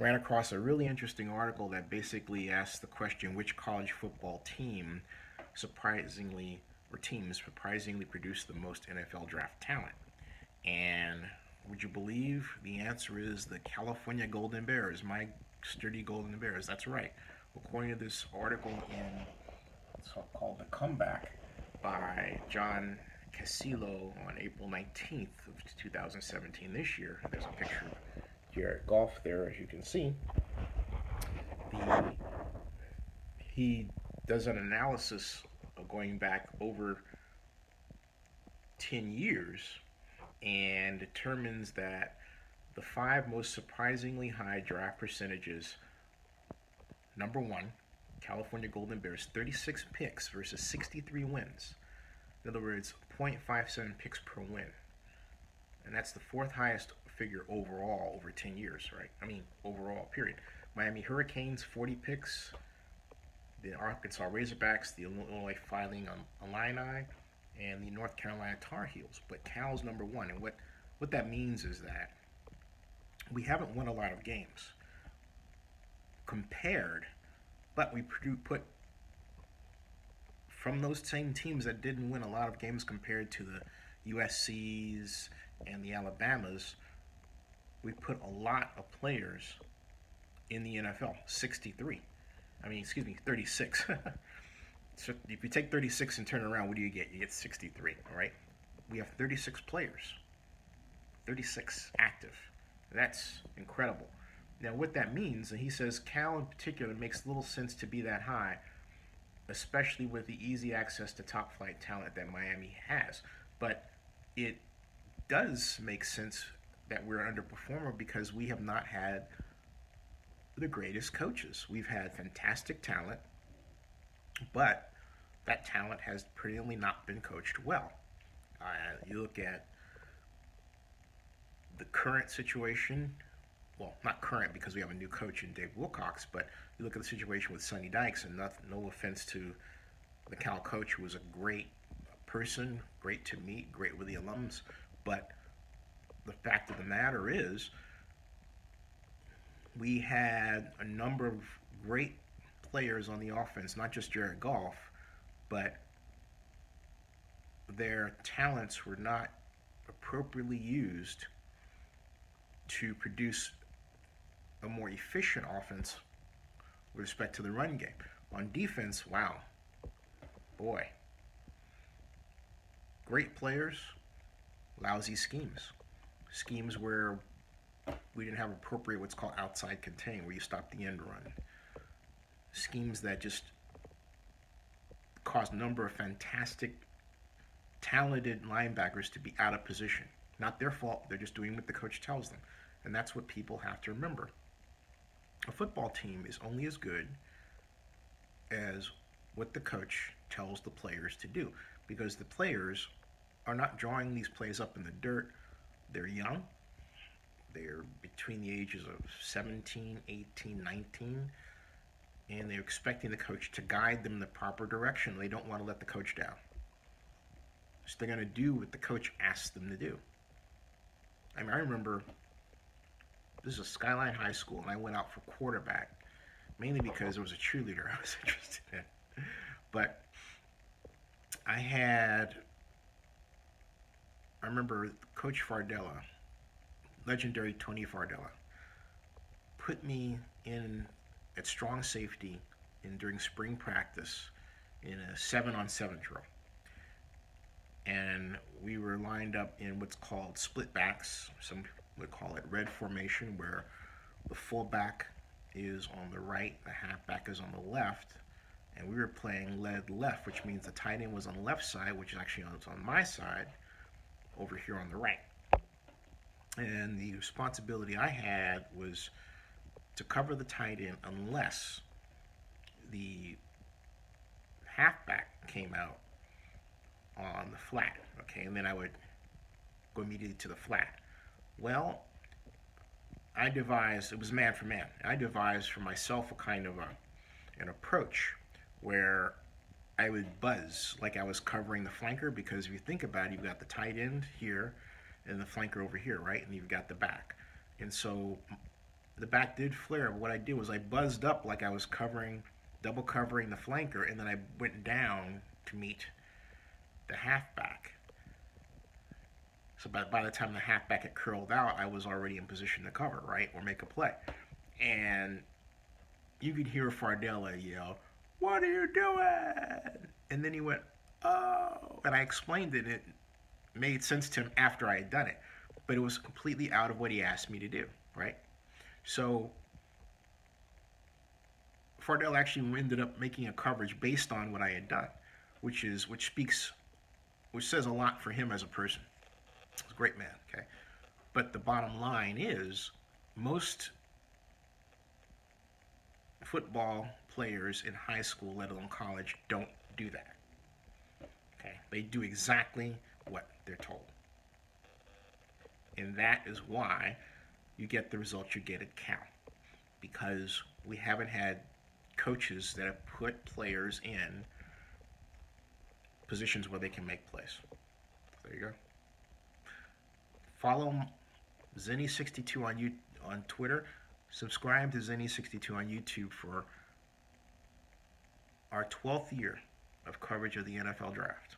ran across a really interesting article that basically asked the question which college football team surprisingly or teams surprisingly produced the most NFL draft talent. And would you believe the answer is the California Golden Bears, my sturdy Golden Bears. That's right. According to this article in it's called The Comeback by John Casillo on April 19th of 2017 this year. There's a picture of Jared Goff there, as you can see. The, he does an analysis of going back over 10 years and determines that the five most surprisingly high draft percentages: number one, California Golden Bears, 36 picks versus 63 wins. In other words, 0.57 picks per win. And that's the fourth highest figure overall over 10 years, right? I mean, overall, period. Miami Hurricanes, 40 picks. The Arkansas Razorbacks, the Illinois Fighting Illini, and the North Carolina Tar Heels. But Cal's number one. And what that means is that we haven't won a lot of games compared, but we put from those same teams that didn't win a lot of games compared to the USC's and the Alabamas, we put a lot of players in the NFL. 63. I mean, excuse me, 36. So if you take 36 and turn it around, what do you get? You get 63, all right? We have 36 players. 36 active. That's incredible. Now, what that means, and he says Cal in particular makes little sense to be that high, especially with the easy access to top flight talent that Miami has. But it does make sense that we're an underperformer because we have not had the greatest coaches. We've had fantastic talent, but that talent has perennially not been coached well. You look at the current situation, well, not current because we have a new coach in Dave Wilcox, but you look at the situation with Sonny Dykes, and no offense to the Cal coach, who was a great person, great to meet, great with the alums, but the fact of the matter is we had a number of great players on the offense, not just Jared Goff, but their talents were not appropriately used to produce a more efficient offense with respect to the run game. On defense, wow, boy, great players, lousy schemes. Schemes where we didn't have appropriate what's called outside contain, where you stop the end run. Schemes that just caused a number of fantastic, talented linebackers to be out of position. Not their fault, they're just doing what the coach tells them. And that's what people have to remember. A football team is only as good as what the coach tells the players to do, because the players are not drawing these plays up in the dirt. They're young. They're between the ages of 17, 18, 19, and they're expecting the coach to guide them in the proper direction. They don't want to let the coach down. So they're going to do what the coach asks them to do. I mean, I remember this is a Skyline High School, and I went out for quarterback, mainly because there was a cheerleader I was interested in. But I remember Coach Fardella, legendary Tony Fardella, put me in at strong safety during spring practice in a 7-on-7 drill. And we were lined up in what's called split backs. Some would call it red formation, where the fullback is on the right, the halfback is on the left, and we were playing lead left, which means the tight end was on the left side, which is actually on my side, over here on the right. And the responsibility I had was to cover the tight end unless the halfback came out on the flat, okay, and then I would go immediately to the flat. Well, I devised, it was man for man. I devised for myself a kind of an approach where I would buzz like I was covering the flanker, because if you think about it, you've got the tight end here and the flanker over here, right? And you've got the back. And so the back did flare. But what I did was I buzzed up like I was double covering the flanker, and then I went down to meet the halfback. So by the time the halfback had curled out, I was already in position to cover, right, or make a play. And you could hear Fardella yell, "What are you doing?" And then he went, "Oh," and I explained it. And it made sense to him after I had done it, but it was completely out of what he asked me to do, right? So Fardell actually ended up making a coverage based on what I had done, which says a lot for him as a person. He's a great man, okay? But the bottom line is, most football players in high school, let alone college, don't do that. Okay? They do exactly what they're told. And that is why you get the results you get at Cal. Because we haven't had coaches that have put players in positions where they can make plays. There you go. Follow Zenny62 on Twitter. Subscribe to Zenny62 on YouTube for our 12th year of coverage of the NFL Draft.